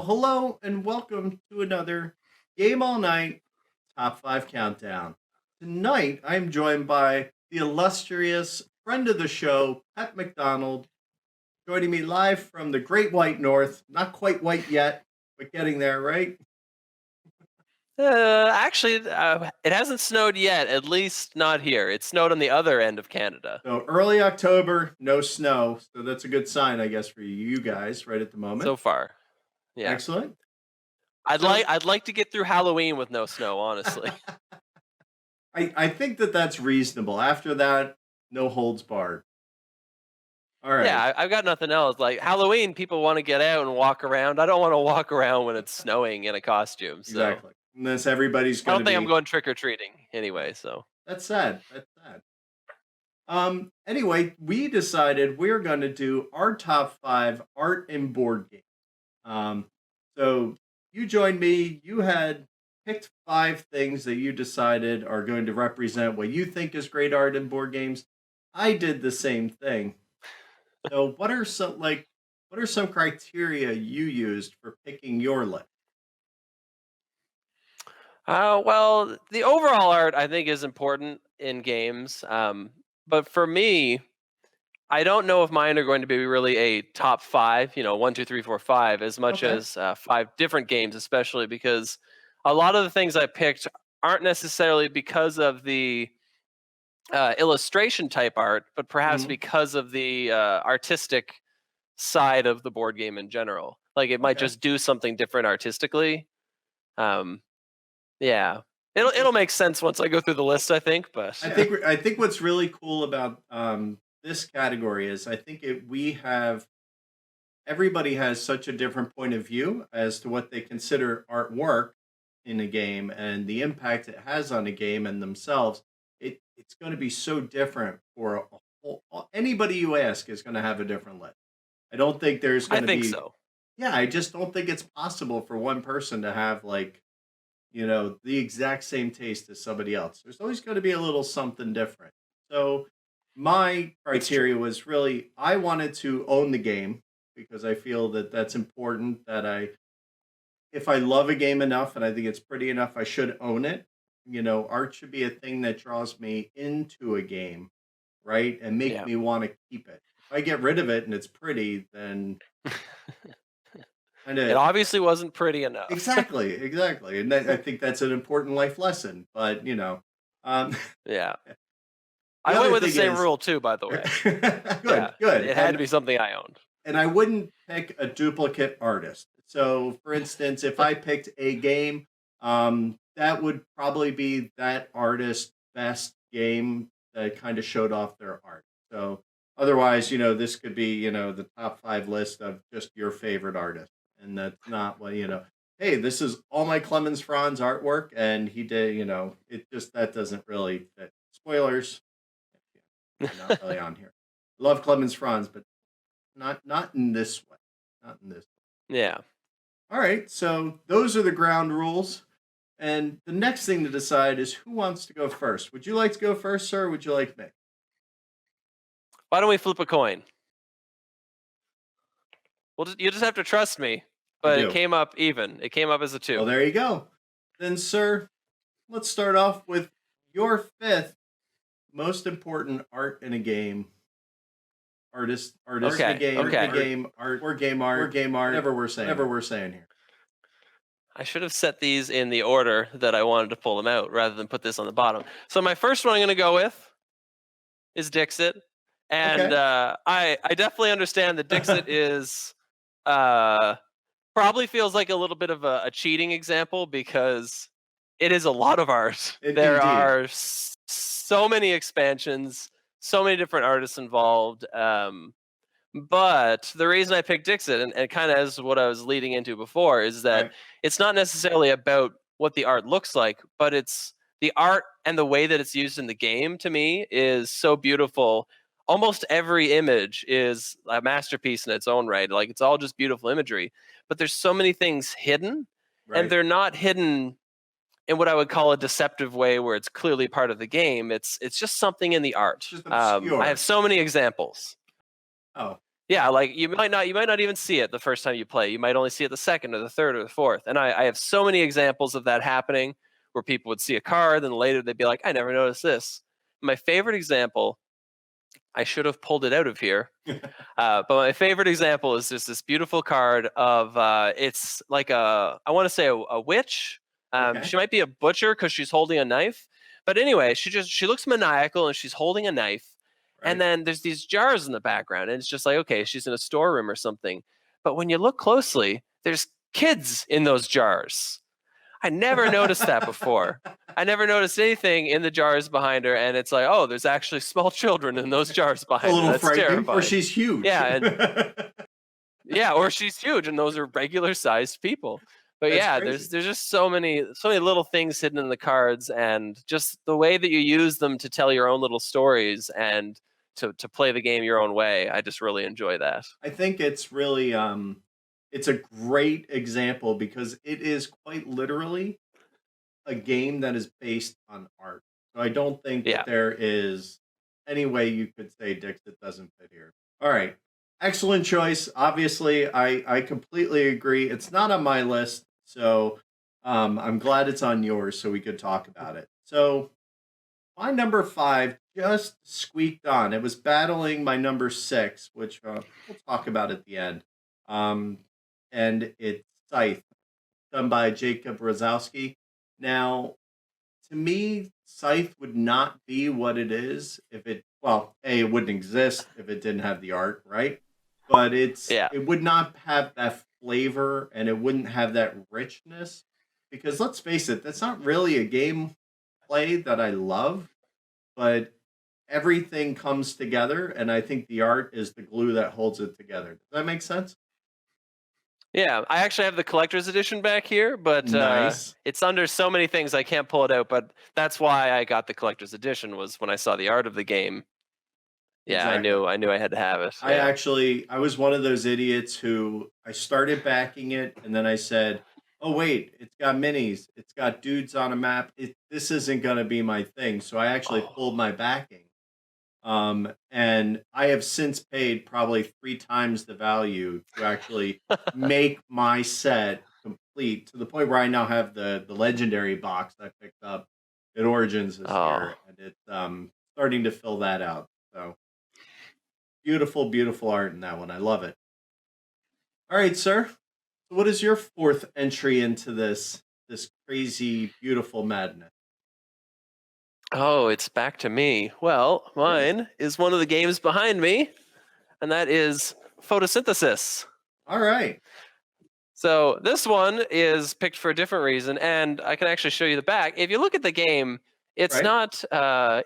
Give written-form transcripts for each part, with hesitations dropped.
Hello and welcome to another Game All Night Top 5 Countdown. Tonight, I'm joined by the illustrious friend of the show, Pep MacDonald, joining me live from the Great White North. Not quite white yet, but getting there, right? It hasn't snowed yet, at least not here. It snowed on the other end of Canada So early October, no snow. So that's a good sign, I guess, for you guys right at the moment. so far. Yeah. Excellent. I'd So like to get through Halloween with no snow, honestly. I think that that's reasonable. After that, no holds barred. All Yeah, right. I've got nothing else. Like Halloween, people want to get out and walk around. I don't want to walk around when it's snowing in a costume. So Exactly. Unless everybody's I going don't to think I'm be. going trick or treating anyway. So That's sad. That's sad. Anyway, we decided we're going to do our top 5 art and board games. So you joined me. You had picked 5 things that you decided are going to represent what you think is great art in board games. I did the same thing. So what are some criteria you used for picking your list? well, the overall art I think is important in games. But for me, I don't know if mine are going to be really a top five, one, two, three, four, five, as much Okay. as five different games, especially because a lot of the things I picked aren't necessarily because of the illustration type art, but perhaps Hmm. because of the artistic side of the board game in general. Like it might Okay. just do something different artistically. Um, yeah, it'll make sense once I go through the list, I think. But I think what's really cool about this category is I think we have everybody has such a different point of view as to what they consider artwork in a game and the impact it has on a game and themselves. It's going to be so different for anybody you ask is going to have a different list. I don't think there's I going to think be. so. Yeah, I just don't think it's possible for one person to have the exact same taste as somebody else. There's always going to be a little something different. So my It's true. criteria was really I wanted to own the game because I feel that that's important that if I love a game enough and I think it's pretty enough, I should own it. Art should be a thing that draws me into a game, right? And make Yeah. me want to keep it. If I get rid of it and it's pretty, then kind It of. obviously wasn't pretty enough. Exactly, and I think that's an important life lesson. But um, Yeah. the I went other with the thing same is, rule too, by the way. good, Yeah. good, It had to be something I owned. and I wouldn't pick a duplicate artist. So, for instance, if I picked a game, that would probably be that artist's best game that kind of showed off their art. So, otherwise, this could be the top 5 list of just your favorite artist, and that's not what. Hey, this is all my Clemens Franz artwork, and he did. It just that doesn't really fit. Spoilers, they're not really on here. Love Clemens Franz, but not in this way. Not in this. Yeah. All right, so those are the ground rules. And the next thing to decide is who wants to go first. Would you like to go first, sir? Or would you like me? Why don't we flip a coin? You just have to trust me. I But it do. came up even. It came up as a Well, 2. there you go. Then, sir, let's start off with your 5th most important art in a game. Artist in a Okay. game, Okay. art, or game art, whatever we're saying here. I should have set these in the order that I wanted to pull them out rather than put this on the bottom. So my first one I'm going to go with is Dixit. And Okay. I definitely understand that Dixit is uh, probably feels like a little bit of a cheating example because it is a lot of art. There Indeed. are so many expansions, so many different artists involved. But the reason I picked Dixit, and kind of as what I was leading into before, is that Right. it's not necessarily about what the art looks like, but it's the art and the way that it's used in the game to me is so beautiful. Almost every image is a masterpiece in its own right. Like it's all just beautiful imagery, but there's so many things hidden, and Right. they're not hidden in what I would call a deceptive way where it's clearly part of the game. It's just something in the art. Just I have obscure. so many examples. Oh, Yeah, like you might not even see it the first time you play. You might only see it the second or the third or the fourth. And I have so many examples of that happening where people would see a card, then later they'd be like, I never noticed this. My favorite example, I should have pulled it out of here. But my favorite example is just this beautiful card of it's like I want to say a witch. Okay. She might be a butcher because she's holding a knife. But anyway, she looks maniacal and she's holding a knife. And Right. then there's these jars in the background, and it's just like, okay, she's in a storeroom or something. But when you look closely, there's kids in those jars. I never noticed that before. I never noticed anything in the jars behind her, and it's like, oh, there's actually small children in those jars A behind her. little That's frightening, or terrifying. she's huge. Yeah, and yeah, or she's huge, and those are regular sized people. But That's yeah, crazy. there's just so many little things hidden in the cards, and just the way that you use them to tell your own little stories and to play the game your own way. I just really enjoy that. I think it's really it's a great example because it is quite literally a game that is based on art. So I don't think that Yeah. there is any way you could say Dixit doesn't fit here. All right. Excellent choice. Obviously, I completely agree. It's not on my list, so I'm glad it's on yours so we could talk about it. So my number 5 just squeaked on. It was battling my number 6, which we'll talk about at the end. Um, and it's Scythe, done by Jacob Rosowski. Now, to me, Scythe would not be what it is if it, well, A, it wouldn't exist if it didn't have the art, right? But Yeah. it would not have that flavor and it wouldn't have that richness because let's face it, that's not really a game play that I love, but everything comes together, and I think the art is the glue that holds it together. Does that make sense? Yeah, I actually have the collector's edition back here, but Nice. it's under so many things I can't pull it out. But that's why I got the collector's edition, was when I saw the art of the game. Yeah, Exactly. I knew I had to have it. Yeah. I was one of those idiots who I started backing it and then I said, "Oh wait, it's got minis. It's got dudes on a map. This isn't going to be my thing." So I actually Oh. pulled my backing. And I have since paid probably 3 times the value to actually make my set complete to the point where I now have the legendary box I picked up at Origins this Oh. year, and it's starting to fill that out. So beautiful, beautiful art in that one. I love it. All right, sir. So what is your fourth entry into this crazy, beautiful madness? Oh, it's back to me. Well, It is. mine is one of the games behind me, and that is photosynthesis. All right. So this one is picked for a different reason, and I can actually show you the back. If you look at the game, Right.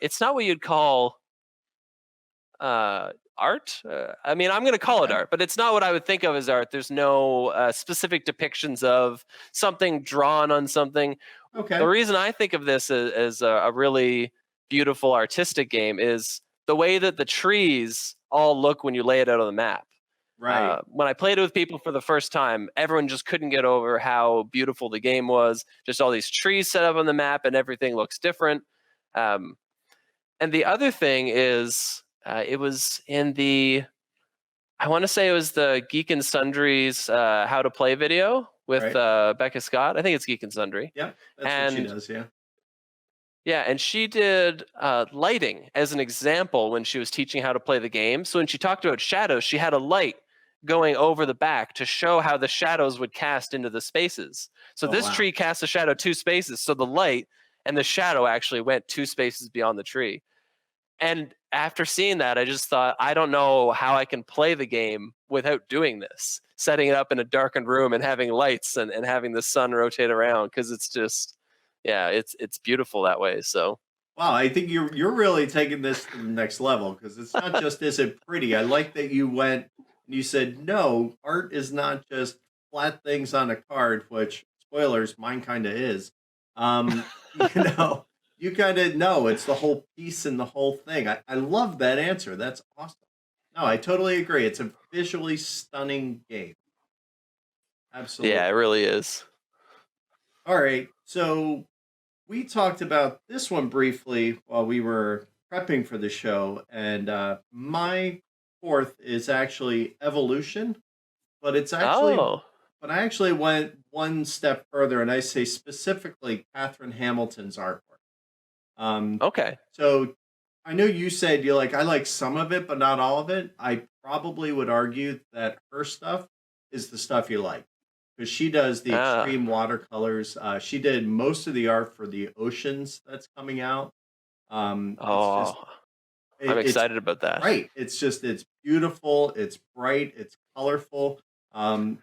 it's not what you'd call art. I mean, I'm going to call it Okay. art, but it's not what I would think of as art. There's no specific depictions of something drawn on something. The Okay. reason I think of this as a really beautiful artistic game is the way that the trees all look when you lay it out on the map. Right. When I played it with people for the first time, everyone just couldn't get over how beautiful the game was. Just all these trees set up on the map, and everything looks different. Um, and the other thing is, it was in the, I want to say it was the Geek and Sundry's How to Play video with Right. Becca Scott. I think it's Geek and Sundry. Yep. That's what she And does. Yeah. yeah, and she did lighting as an example when she was teaching how to play the game. So when she talked about shadows, she had a light going over the back to show how the shadows would cast into the spaces. So Oh this wow. tree cast a shadow 2 spaces. So the light and the shadow actually went 2 spaces beyond the tree. And after seeing that, I just thought, I don't know how I can play the game without doing this, setting it up in a darkened room and having lights and having the sun rotate around, because it's just, yeah, it's beautiful that way. So Wow, I think you're really taking this to the next level because it's not just is it pretty. I like that you went and you said no, art is not just flat things on a card, which spoilers, mine kind of is. You know, you kind of know it's the whole piece and the whole thing. I love that answer. That's awesome. No, I totally agree. It's a visually stunning game. yeah, it Absolutely. really is. All right. So we talked about this one briefly while we were prepping for the show, and my fourth is actually Evolution, but it's actually Oh, but I actually went one step further, and I say specifically Catherine Hamilton's artwork. Um, okay. so I know you said you like I like some of it, but not all of it. I probably would argue that her stuff is the stuff you like because she does the Ah, extreme watercolors. She did most of the art for the oceans that's coming out. It's just oh, I'm it's excited about that. right. It's just it's beautiful, it's bright, it's colorful. The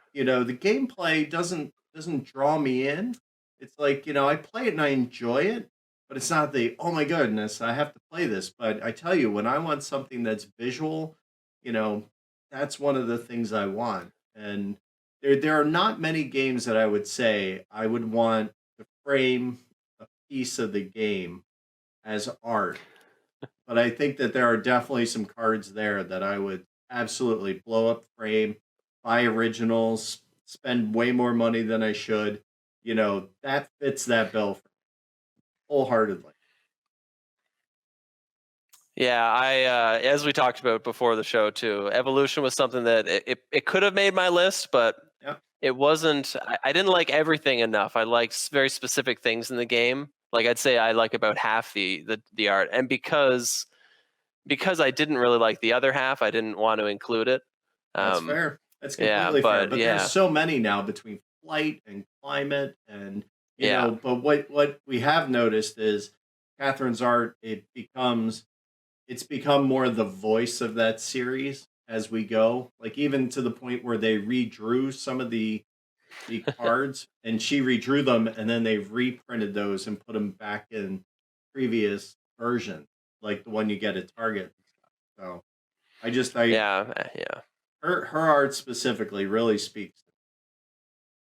gameplay doesn't draw me in. It's like, I play it and I enjoy it, but it's not the oh my goodness, I have to play this. But I tell you, when I want something that's visual, you know, that's one of the things I want. And there are not many games that I would say I would want to frame a piece of the game as art, but I think that there are definitely some cards there that I would absolutely blow up frame, buy originals, spend way more money than I should. That fits that bill wholeheartedly. Yeah, as we talked about before the show too, Evolution was something that it could have made my list, but Yep, it wasn't. I didn't like everything enough. I liked very specific things in the game. Like I'd say I like about half the art, and because I didn't really like the other half, I didn't want to include it. that's Um, fair. That's yeah, completely fair. but But there's yeah, so many now between flight and climate and yeah, but what we have noticed is Catherine's art, it's become more the voice of that series as we go. Like even to the point where they redrew some of the cards and she redrew them and then they've reprinted those and put them back in previous version, like the one you get at Target and stuff. So I yeah. her art specifically really speaks to me.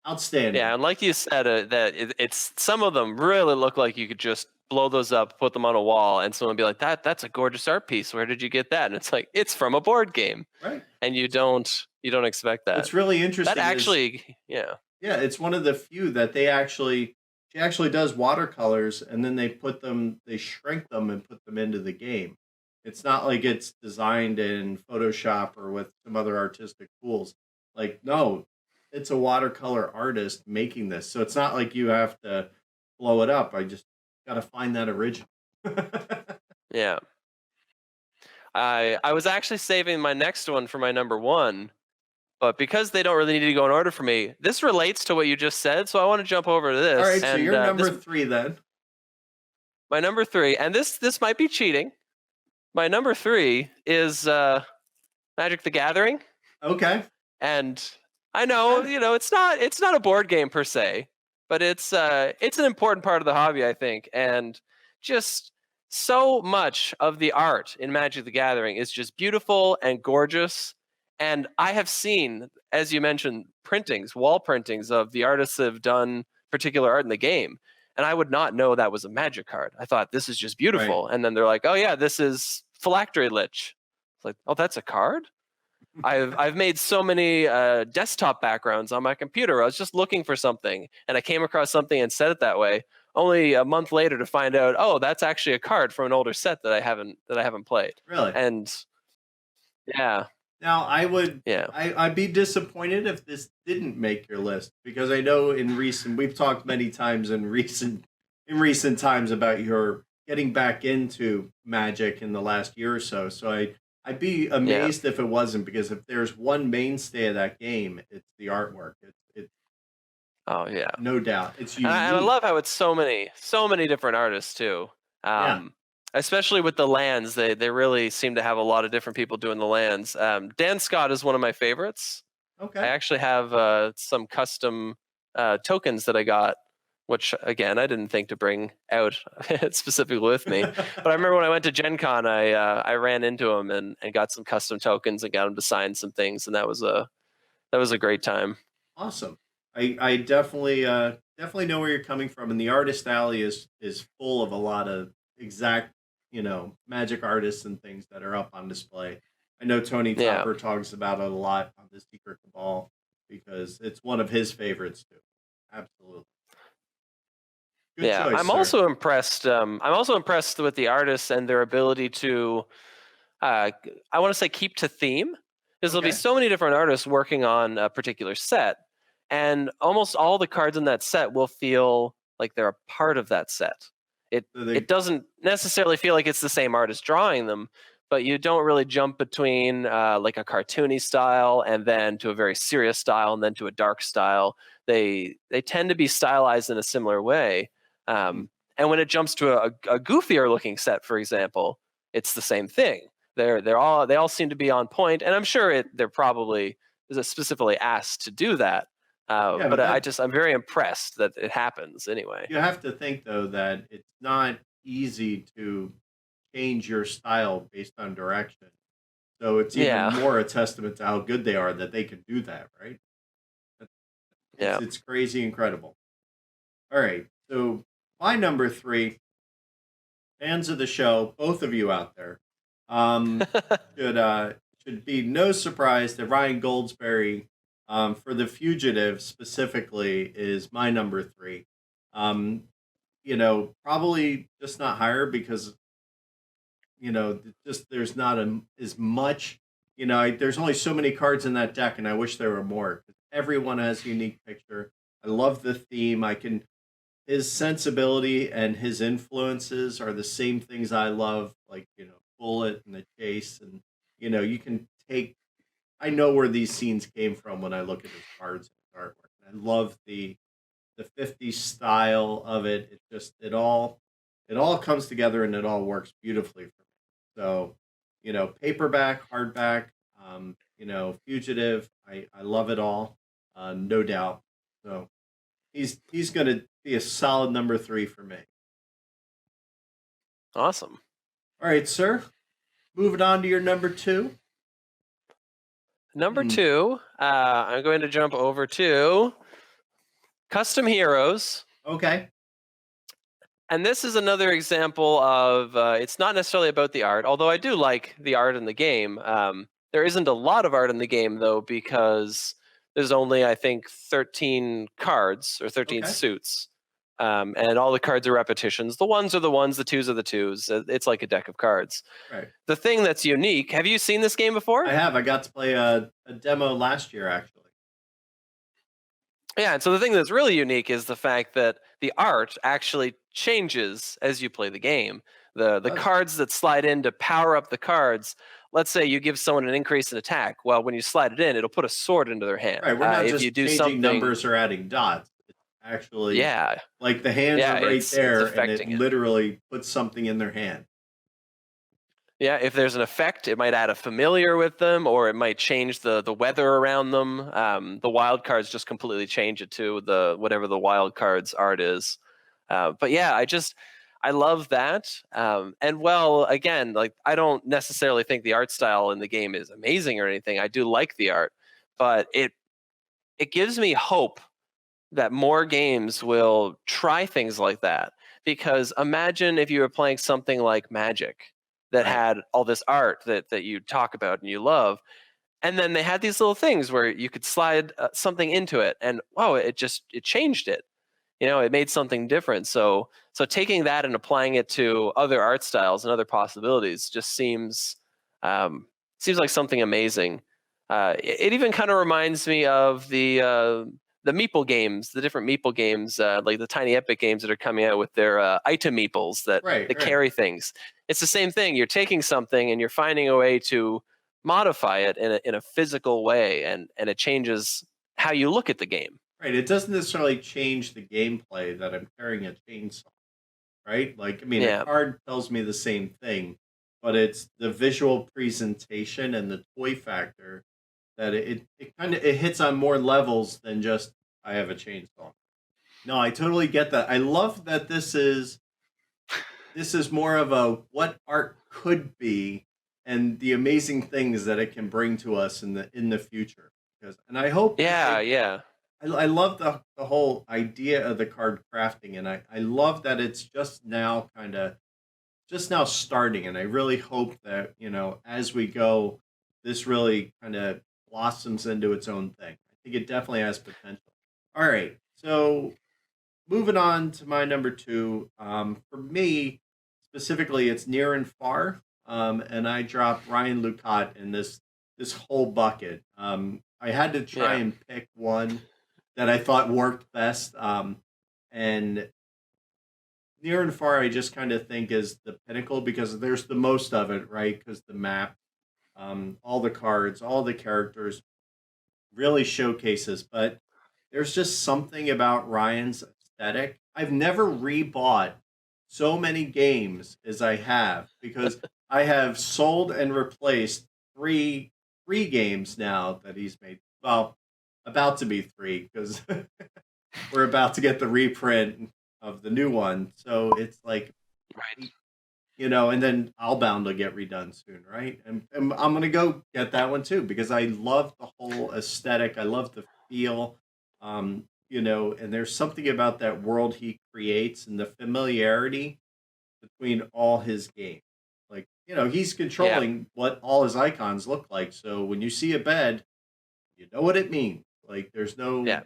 Yeah, Outstanding. and like you said, that it's some of them really look like you could just blow those up, put them on a wall, and someone be like, That's a gorgeous art piece. Where did you get that?" And it's like it's from a board game, Right. and you don't expect that. What's really That interesting is actually, yeah, yeah, it's one of the few that she actually does watercolors and then they shrink them and put them into the game. It's not like it's designed in Photoshop or with some other artistic tools. Like, no, it's a watercolor artist making this. So it's not like you have to blow it up. I just got to find that original. yeah. I was actually saving my next one for my number one, but because they don't really need to go in order for me, this relates to what you just said, so I want to jump over to All this. right, so And you're this number 3 then. my number three, and this might be cheating. My number three is Magic the Gathering. Okay. And I know, it's not a board game per se, but it's an important part of the hobby, I think. And just so much of the art in Magic the Gathering is just beautiful and gorgeous. And I have seen, as you mentioned, printings, wall printings of the artists that have done particular art in the game. And I would not know that was a Magic card. I thought this is just Right. beautiful. And then they're like, oh yeah, this is Phylactery Lich. It's like, oh, that's a card? I've made so many desktop backgrounds on my computer. I was just looking for something, and I came across something and said it that way. Only a month later to find out, oh, that's actually a card from an older set that I haven't played. Really. And yeah, Now, yeah, I'd be disappointed if this didn't make your list because I know we've talked many times in recent times about your getting back into Magic in the last year or so. So I'd be yeah. amazed if it wasn't because if there's one mainstay of that game, it's the artwork. It's Oh yeah. no doubt. It's And I unique. love how it's so many different artists too. Yeah. Um, Especially with the lands, they really seem to have a lot of different people doing the lands. Dan Scott is one of my favorites. I Okay. actually have some custom tokens that I got, which again I didn't think to bring out specifically with me. But I remember when I went to Gen Con, I ran into him and got some custom tokens and got him to sign some things, and that was a great time. Awesome. I definitely know where you're coming from, and the artist alley is full of a lot of exact magic artists and things that are up on display. I know Tony Yeah, Topper talks about it a lot on the Secret Cabal because it's one of his favorites too. Absolutely, good yeah. choice, I'm sir. also impressed. I'm also impressed with the artists and their ability to I want to say keep to theme, because there'll be Okay. so many different artists working on a particular set, and almost all the cards in that set will feel like they're a part of that set. It So it they doesn't necessarily feel like it's the same artist drawing them, but you don't really jump between like a cartoony style and then to a very serious style and then to a dark style. They tend to be stylized in a similar way. hmm, And when it jumps to a goofier looking set, for example, it's the same thing. They all seem to be on point, and I'm sure they're probably is specifically asked to do that. yeah, But but I'm very impressed that it happens anyway. you have to think though that it's not easy to change your style based on direction. So it's even Yeah, more a testament to how good they are that they can do that, right? yeah. It's crazy incredible. All right. So my number three, fans of the show, both of you out there, um, should should be no surprise that Ryan Goldsberry, for the Fugitive specifically, is my number three. Um, probably just not higher because just there's not as much. There's only so many cards in that deck, and I wish there were more. Everyone has a unique picture. I love the theme. I can his sensibility and his influences are the same things I love, like Bullet and the Chase, and you can take. I know where these scenes came from when I look at his cards and artwork. I love the '50s style of it. It all comes together and it all works beautifully for me. So, paperback, hardback, fugitive. I love it all, no doubt. So he's going to be a solid number three for me. Awesome. All right, sir. Moving on to your number two. Number Hmm. two, I'm going to jump over to Custom Heroes. Okay. And this is another example of it's not necessarily about the art, although I do like the art in the game. There isn't a lot of art in the game, though, because there's only, I think, 13 cards or 13 Okay. suits. And all the cards are repetitions. The ones are the ones, the twos are the twos. It's like a deck of cards. Right. The thing that's unique, have you seen this game before? I have. I got to play a demo last year, actually. Yeah, and so the thing that's really unique is the fact that the art actually changes as you play the game. The Does. cards that slide in to power up the cards, let's say you give someone an increase in attack. Well, when you slide it in, it'll put a sword into their hand. Right. We're not If you just do changing something, numbers or adding dots. It's actually yeah, like the hands yeah, are right it's there, and it affecting it. literally puts something in their hand. Yeah, if there's an effect, it might add a familiar with them, or it might change the weather around them. The wild cards just completely change it to the whatever the wild cards art is. But yeah, I love that. And well, again, like I don't necessarily think the art style in the game is amazing or anything. I do like the art, but it gives me hope that more games will try things like that. Because imagine if you were playing something like Magic that Right. had all this art that you talk about and you love, and then they had these little things where you could slide something into it, and wow, it changed it. It made something different. So taking that and applying it to other art styles and other possibilities just seems like something amazing. It even kind of reminds me of the Meeple games, the different Meeple games, like the Tiny Epic games that are coming out with their item Meeples Right. that Right. carry things. It's the same thing. You're taking something and you're finding a way to modify it in a physical way, and it changes how you look at the game. Right. It doesn't necessarily change the gameplay that I'm carrying a chainsaw. Right. Like, I mean, a Yeah. card tells me the same thing, but it's the visual presentation and the toy factor that it kind of it hits on more levels than just I have a chainsaw. No, I totally get that. I love that this is more of a what art could be and the amazing things that it can bring to us in the future. Because and I hope that Yeah, they yeah. I love the whole idea of the card crafting, and I love that it's just now starting, and I really hope that as we go, this really kind of blossoms into its own thing. I think it definitely has potential. All right, so moving on to my number two. For me specifically, it's near and far. and I dropped Ryan Lucat in this whole bucket. I had to try Yeah. and pick one that I thought worked best, and near and far, I just kind of think is the pinnacle because there's the most of it, right? Because the map, all the cards, all the characters really showcases. But there's just something about Ryan's aesthetic. I've never rebought so many games as I have because I have sold and replaced three games now that he's made. Well, about to be three because we're about to get the reprint of the new one. So it's like, Right. and then Outbound will get redone soon, right? And I'm gonna go get that one too because I love the whole aesthetic. I love the feel, and there's something about that world he creates and the familiarity between all his games. Like, he's Yeah. controlling what all his icons look like. So when you see a bed, you know what it means. Like, there's no Yeah.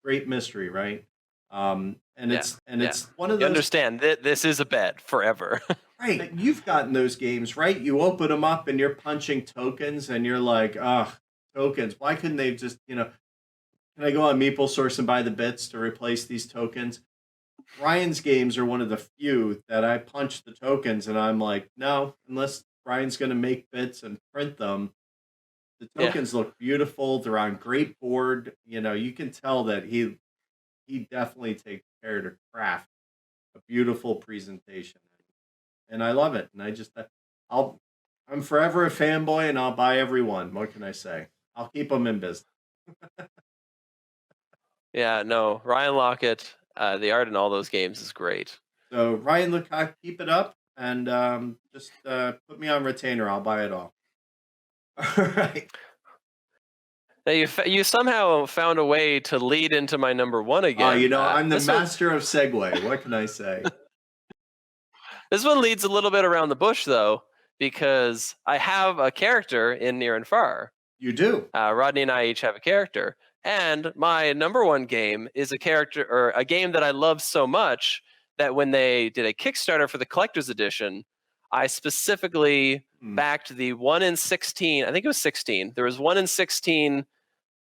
great mystery, right? And Yeah. Yeah. it's one of You those. understand that this is a bed forever. Right. You've gotten those games, right? You open them up and you're punching tokens and you're like, ah, tokens. Why couldn't they just, can I go on MeepleSource and buy the bits to replace these tokens? Ryan's games are one of the few that I punch the tokens and I'm like, no, unless Ryan's going to make bits and print them. The Yeah. tokens look beautiful. They're on great board. You can tell that he definitely takes care to craft a beautiful presentation, and I love it. And I'll I'm forever a fanboy, and I'll buy every one. What can I say? I'll keep them in business. Yeah. No, Ryan Lockett, the art in all those games is great. So Ryan Lecoq, keep it up, and just put me on retainer. I'll buy it all. All right. Now you somehow found a way to lead into my number one again. I'm the This one master of segue. What can I say? this one leads a little bit around the bush though, because I have a character in Near and Far. You do. Rodney and I each have a character, and my number one game is a character or a game that I love so much that when they did a Kickstarter for the collector's edition, I specifically Hmm. backed the 1 in 16. I think it was 16. There was 1 in 16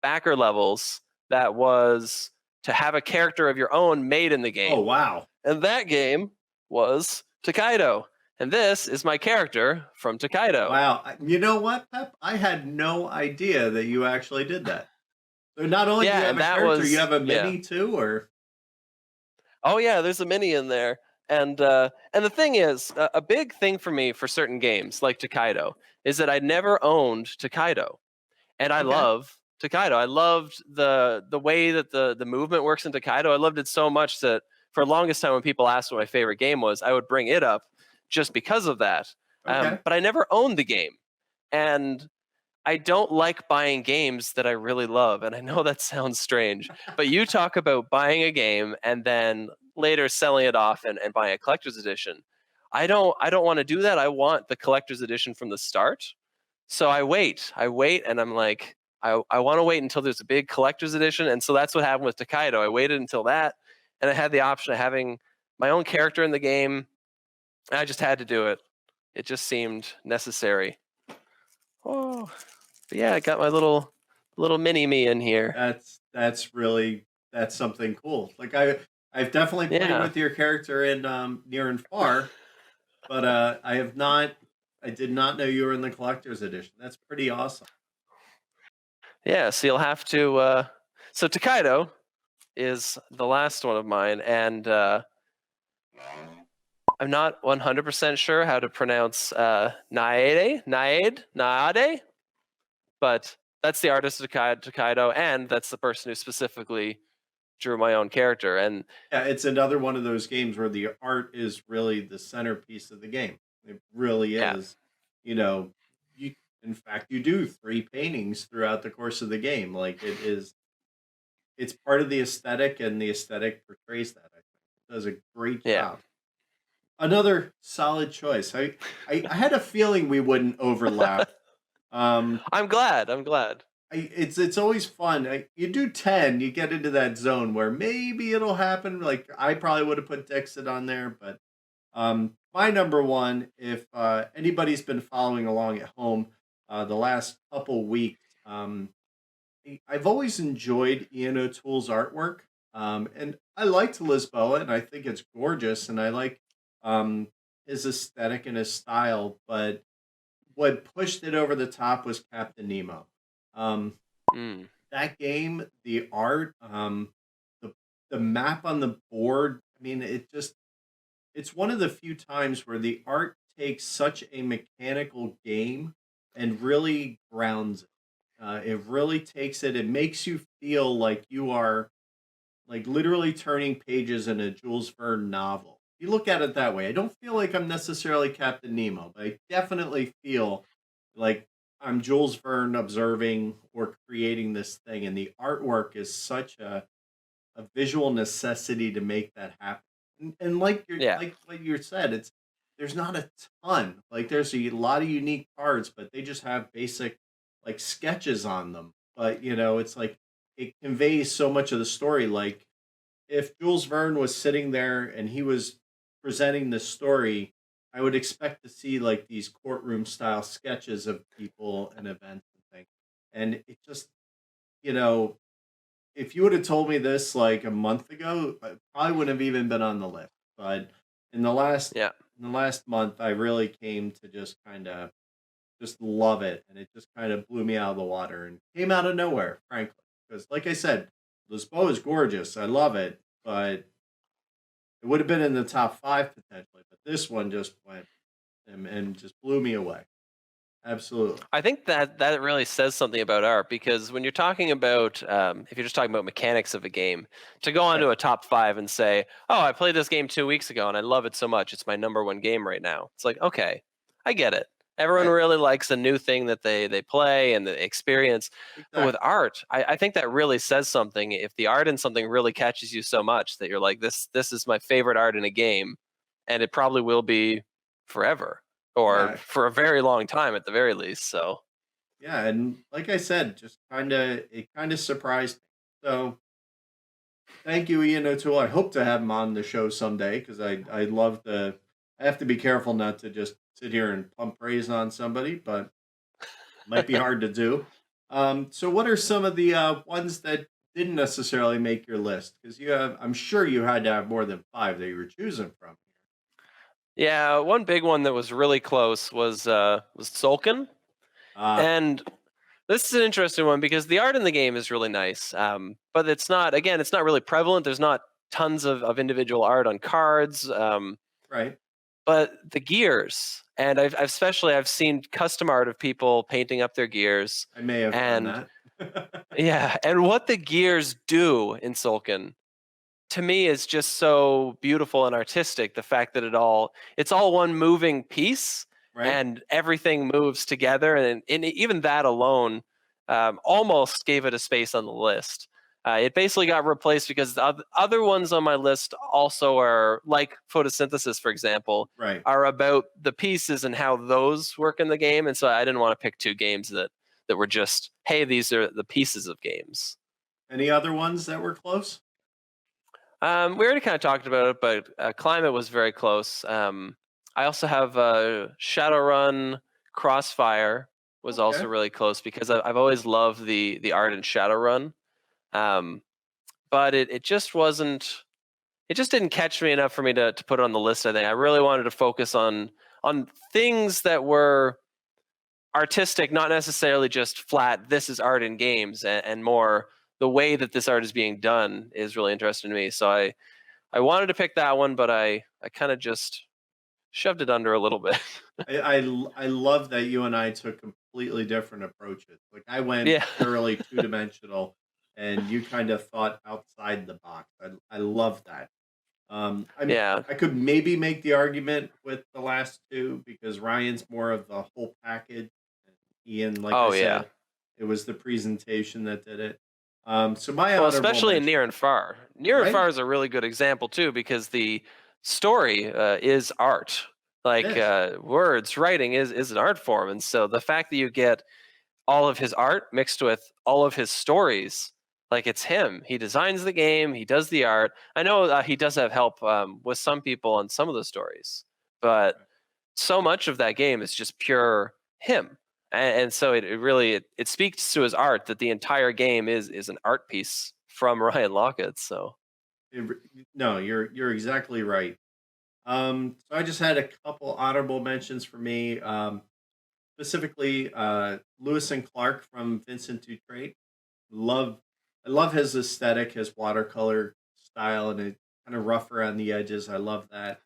backer levels that was to have a character of your own made in the game. Oh wow. And that game was Tokaido. And this is my character from Tokaido. Wow. You know what, Pep? I had no idea that you actually did that. So not only do you Yeah, have and a that character, you was have a yeah. mini too, or Oh yeah, there's a mini in there. And the thing is, a big thing for me for certain games like Tokaido is that I never owned Tokaido. And I okay. love Tokaido. I loved the way that the movement works in Tokaido. I loved it so much that for the longest time when people asked what my favorite game was, I would bring it up just because of that. Okay. But I never owned the game. And I don't like buying games that I really love. And I know that sounds strange, but you talk about buying a game and then later selling it off and buying a collector's edition. I don't want to do that. I want the collector's edition from the start. So I wait, and I'm like, I want to wait until there's a big collector's edition. And so that's what happened with Tokaido. I waited until that, and I had the option of having my own character in the game. I just had to do it. It just seemed necessary. Oh, but yeah, I got my little mini me in here. That's something cool. Like I've definitely played Yeah, with your character in Near and Far, but I did not know you were in the collector's edition. That's pretty awesome. yeah. So you'll have to. So Tokaido is the last one of mine, and I'm not 100% sure how to pronounce Naade, but that's the artist of Tokaido, and that's the person who specifically drew my own character. And Yeah, it's another one of those games where the art is really the centerpiece of the game. It really yeah, is. You know, you in fact you do three paintings throughout the course of the game. Like it's part of the aesthetic and the aesthetic portrays that, I think. It does a great yeah. job. Another solid choice. I had a feeling we wouldn't overlap. I'm glad. I'm glad. It's always fun. You do 10, you get into that zone where maybe it'll happen. Like I probably would have put Dixit on there, but My number one, if anybody's been following along at home the last couple weeks, I've always enjoyed Ian O'Toole's artwork, and I liked Lisboa, and I think it's gorgeous, and I like um, his aesthetic and his style. But what pushed it over the top was Captain Nemo. Um, Mm, that game, the art, the the map on the board. I mean, it's one of the few times where the art takes such a mechanical game and really grounds it. It really takes it. It makes you feel like you are like literally turning pages in a Jules Verne novel. If you look at it that way, I don't feel like I'm necessarily Captain Nemo, but I definitely feel like I'm Jules Verne observing or creating this thing, and the artwork is such a visual necessity to make that happen. And yeah. like what you said, it's there's not a ton. Like there's a lot of unique cards, but they just have basic like sketches on them. But it's like it conveys so much of the story. Like if Jules Verne was sitting there and he was presenting the story, I would expect to see like these courtroom style sketches of people and events and things. And it just, you know, if you would have told me this like a month ago, I probably wouldn't have even been on the list. But in the last Yeah. in the last month, I really came to just kind of just love it, and it just kind of blew me out of the water and came out of nowhere, frankly. Because, like I said, Lisboa is gorgeous. I love it, but it would have been in the top 5 potentially. But this one just went and just blew me away. Absolutely. I think that really says something about art because when you're talking about, if you're just talking about mechanics of a game, to go Right. onto a top five and say, "Oh, I played this game 2 weeks ago and I love it so much. It's my number one game right now." It's like, okay, I get it. Everyone Right. really likes a new thing that they play and the experience. But with Exactly. art, I think that really says something. If the art in something really catches you so much that you're like, this is my favorite art in a game, and it probably will be forever or Yeah. for a very long time at the very least. So Yeah. And like I said, just it kind of surprised me. So thank you, Ian O'Toole. I hope to have him on the show someday because I love the. I have to be careful not to just sit here and pump praise on somebody, but might be hard to do. So, what are some of the ones that didn't necessarily make your list? Because I'm sure you had to have more than 5 that you were choosing from. yeah, one big one that was really close was Sulkin, Uh, and this is an interesting one because the art in the game is really nice, but it's not again it's not really prevalent. There's not tons of individual art on cards, right. but the gears and I've seen custom art of people painting up their gears, I may have done and that. yeah, and what the gears do in Sulkin to me is just so beautiful and artistic. The fact that it's all one moving piece Right. and everything moves together, and even that alone almost gave it a space on the list. It basically got replaced because the other ones on my list also are like photosynthesis, for example, Right. are about the pieces and how those work in the game, and so I didn't want to pick two games that were just, hey, these are the pieces of games. Any other ones that were close? We already kind of talked about it, but climate was very close. I also have Shadowrun Crossfire was also Okay. really close because I've always loved the art in Shadowrun, um, but it just wasn't. It just didn't catch me enough for me to put it on the list. I think I really wanted to focus on things that were artistic, not necessarily just flat. This is art in games, and more the way that this art is being done is really interesting to me. So I wanted to pick that one, but I kind of just shoved it under a little bit. I love that you and I took completely different approaches. Like I went Yeah. purely two dimensional, and you kind of thought outside the box. I love that. Yeah. I could maybe make the argument with the last two because Ryan's more of the whole package. And Ian, like I Oh yeah. said, it was the presentation that did it. So my Well, honorable especially in mention, Near and Far. Near and right? Far is a really good example too because the story is art. It Like is. words, writing is an art form, and so the fact that you get all of his art mixed with all of his stories, like it's him. He designs the game, he does the art. I know he does have help with some people on some of the stories, but so much of that game is just pure him. And so it really it speaks to his art that the entire game is an art piece from Ryan Lockett. So No, you're exactly right. So I just had a couple honorable mentions for me. Specifically, Lewis and Clark from Vincent Dutrait. Love, I love his aesthetic, his watercolor style, and it kind of rough around the edges. I love that.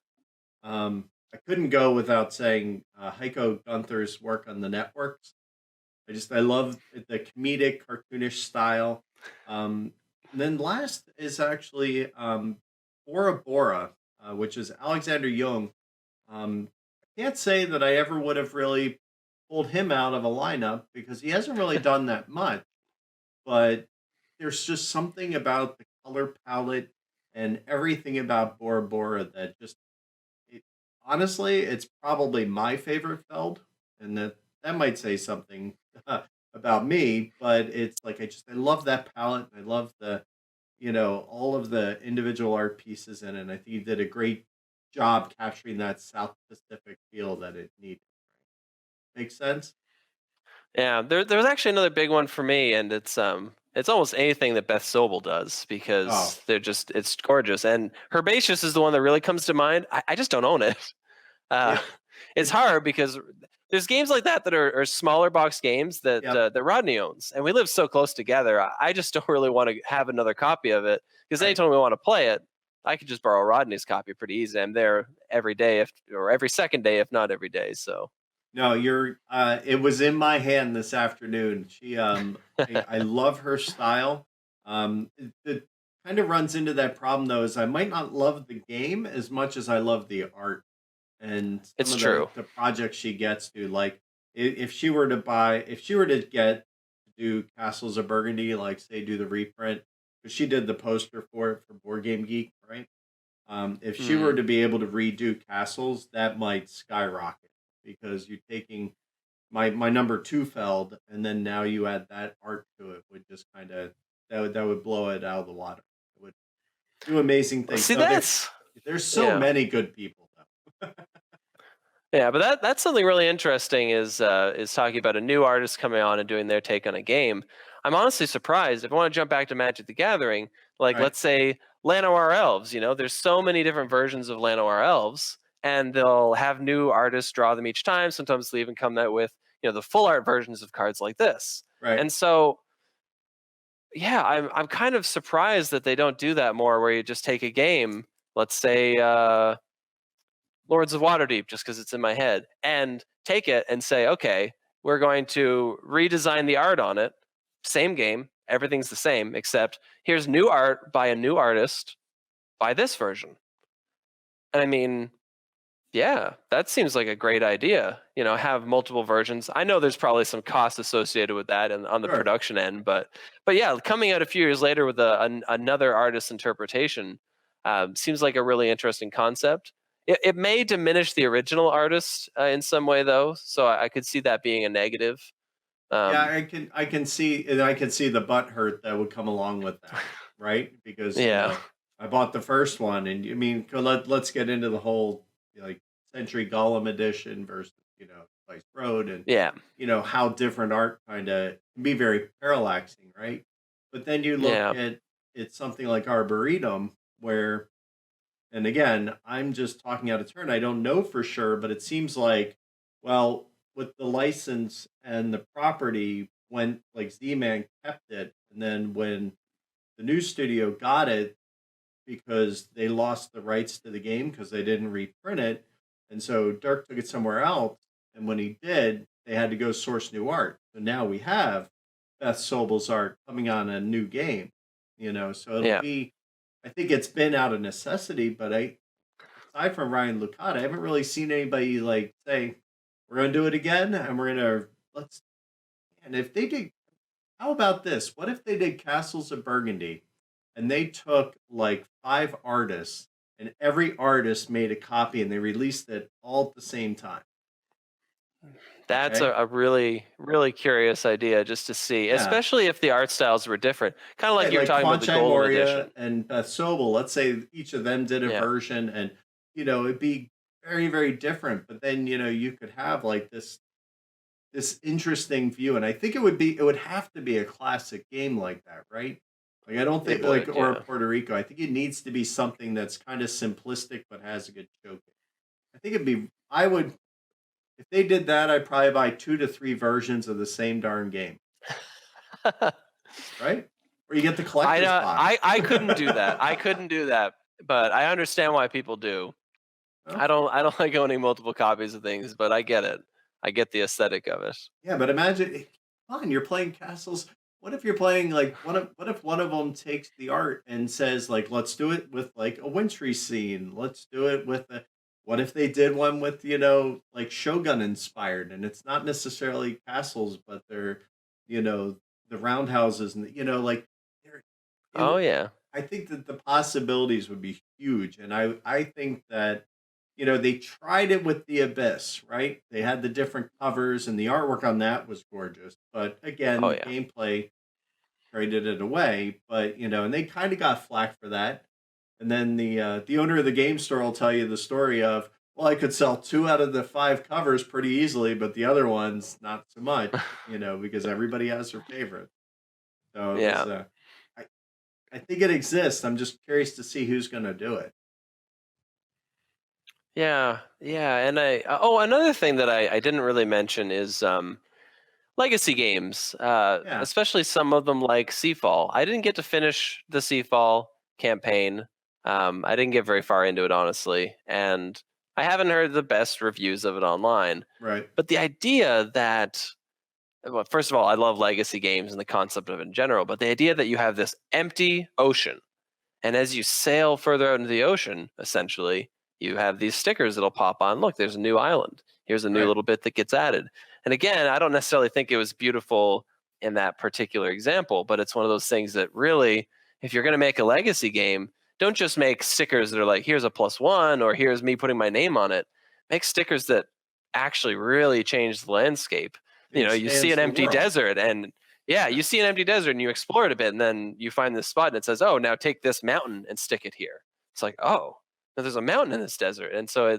I couldn't go without saying Heiko Gunther's work on the networks. I love the comedic, cartoonish style. And then last is actually Bora Bora, which is Alexander Jung. I can't say that I ever would have really pulled him out of a lineup because he hasn't really done that much. But there's just something about the color palette and everything about Bora Bora that just it, honestly, it's probably my favorite Feld, and that might say something about me. But it's like I love that palette. And I love the all of the individual art pieces in it. And I think he did a great job capturing that South Pacific feel that it needed. Make sense? yeah, there was actually another big one for me, and it's almost anything that Beth Sobel does Oh, because it's gorgeous. And Herbaceous is the one that really comes to mind. I just don't own it. Uh, yeah, it's hard because there's games like that that are smaller box games yep, that Rodney owns, and we live so close together. I just don't really want to have another copy of it because right. anytime we want to play it, I could just borrow Rodney's copy pretty easy. I'm there every day, if or every second day, if not every day. So No, you're it was in my hand this afternoon. I love her style. It kind of runs into that problem though, is I might not love the game as much as I love the art and some it's of true. the projects she gets to. Like if she were to if she were to get to do Castles of Burgundy, like say do the reprint, because she did the poster for it for Board Game Geek, right? If she were Mm. to be able to redo Castles, that might skyrocket because you're taking my number two Feld, and then now you add that art to it would just kind of that would blow it out of the water. It would do amazing Well, things. see, So that's there's so yeah. many good people though. Yeah, but that's something really interesting is talking about a new artist coming on and doing their take on a game. I'm honestly surprised. If I want to jump back to Magic the Gathering, like Right, let's say Llanowar Elves, there's so many different versions of Llanowar Elves, and they'll have new artists draw them each time. Sometimes they even come out with the full art versions of cards like this. right. And so yeah, I'm kind of surprised that they don't do that more, where you just take a game, let's say Lords of Waterdeep, just because it's in my head, and take it and say, okay, we're going to redesign the art on it. Same game, everything's the same, except here's new art by a new artist by this version. And I mean, yeah, that seems like a great idea. Have multiple versions. I know there's probably some cost associated with that and on the Sure. production end, but yeah, coming out a few years later with another artist's interpretation seems like a really interesting concept. It may diminish the original artist in some way, though, so I could see that being a negative. Yeah, Um, I can see the butt hurt that would come along with that, right? Because yeah, I bought the first one, and I mean, let's get into the whole like Century Golem edition versus Vice Road, and yeah, how different art kind of can be very parallaxing, right? But then you look yeah, at it's something like Arboretum, where, and again, I'm just talking out of turn. I don't know for sure, but it seems like, well, with the license and the property, when like Z-Man kept it, and then when the new studio got it because they lost the rights to the game because they didn't reprint it, and so Dirk took it somewhere else. And when he did, they had to go source new art. So now we have Beth Sobel's art coming on a new game. So it'll yeah. be. I think it's been out of necessity, but aside from Ryan Lucada, I haven't really seen anybody like say, "We're going to do it again," and we're going to let's. And if they did, how about this? What if they did Castles of Burgundy, and they took like 5 artists, and every artist made a copy, and they released it all at the same time? That's Okay. a really, really curious idea just to see, Yeah. especially if the art styles were different. Kind of like Right, you were like talking about the Quanchai Golden Moria Edition. and Beth Sobel. Let's say each of them did a Yeah. version, and it'd be very, very different. But then you could have like this interesting view, and I think it would have to be a classic game like that, right? Like I don't It think like would, or a yeah. Puerto Rico. I think it needs to be something that's kind of simplistic but has a good showcase. I think it'd be I would if they did that, I'd probably buy 2 to 3 versions of the same darn game, right? Or you get the I collector's uh, box. I couldn't do that. I couldn't do that, but I understand why people do. Well, I don't like owning multiple copies of things, but I get it. I get the aesthetic of it. yeah, but imagine, come on, you're playing castles. What if you're playing like what if one of them takes the art and says like, let's do it with like a wintry scene. Let's do it with a. What if they did one with like Shogun inspired, and it's not necessarily castles, but they're you know the roundhouses and like they're, it. Oh yeah. I think that the possibilities would be huge, and I think that they tried it with the Abyss, right? They had the different covers, and the artwork on that was gorgeous. But again, Oh the yeah. gameplay traded it away. But and they kind of got flack for that. And then the owner of the game store will tell you the story of, well, I could sell 2 out of the 5 covers pretty easily, but the other ones not so much, because everybody has their favorite. So it was. Yeah. I I think it exists. I'm just curious to see who's going to do it. Yeah. Yeah. And oh, another thing that I didn't really mention is legacy games, Yeah, especially some of them like Seafall. I didn't get to finish the Seafall campaign. I didn't get very far into it, honestly, and I haven't heard the best reviews of it online. right, But the idea that, well, first of all, I love legacy games and the concept of it in general, but the idea that you have this empty ocean, and as you sail further out into the ocean, essentially, you have these stickers that'll pop on. Look, there's a new island. Here's a new right. little bit that gets added. And again, I don't necessarily think it was beautiful in that particular example, but it's one of those things that really, if you're going to make a legacy game, don't just make stickers that are like, here's a +1 or here's me putting my name on it. Make stickers that actually really change the landscape. It You see expands an the empty world. desert and yeah, you see an empty desert and you explore it a bit, and then you find this spot and it says, "Oh, now take this mountain and stick it here." It's like, "Oh, now there's a mountain in this desert," and so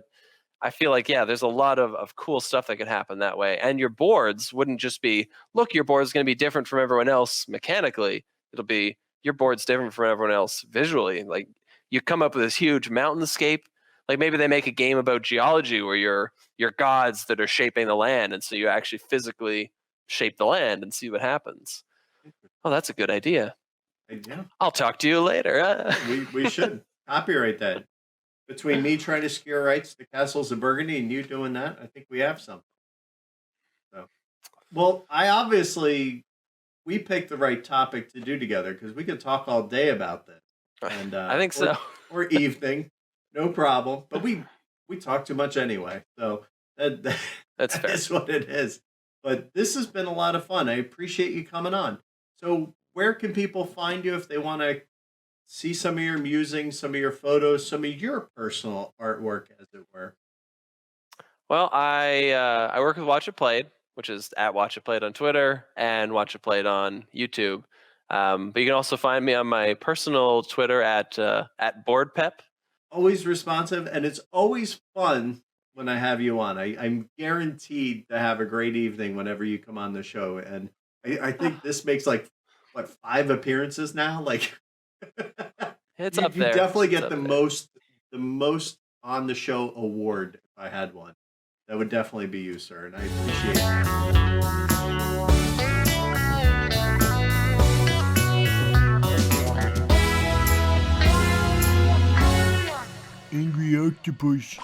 I feel like yeah, there's a lot of cool stuff that could happen that way. And your boards wouldn't just be, look, your board's going to be different from everyone else mechanically. It'll be your board's different from everyone else visually. Like you come up with this huge mountainscape. Like maybe they make a game about geology where you're gods that are shaping the land, and so you actually physically shape the land and see what happens. Oh, that's a good idea. Yeah, I'll talk to you later. yeah, we should copyright that. Between me trying to secure rights to Castles of Burgundy and you doing that, I think we have something. So, well, I obviously we picked the right topic to do together because we could talk all day about this, and I think so. or evening, no problem. But we talk too much anyway, so that That's that fair. is what it is. But this has been a lot of fun. I appreciate you coming on. So, where can people find you if they want to see some of your musings, some of your photos, some of your personal artwork, as it were? Well, I work with Watch It Played, which is at Watch It Played on Twitter and Watch It Played on YouTube. But you can also find me on my personal Twitter at BoardPep. Always responsive, and it's always fun when I have you on. I'm guaranteed to have a great evening whenever you come on the show. And I think this makes like what 5 appearances now. Like It's you, up you there. definitely It's get up the there. most on the show award if I had one. That would definitely be you, sir, and I appreciate it. Angry octopus.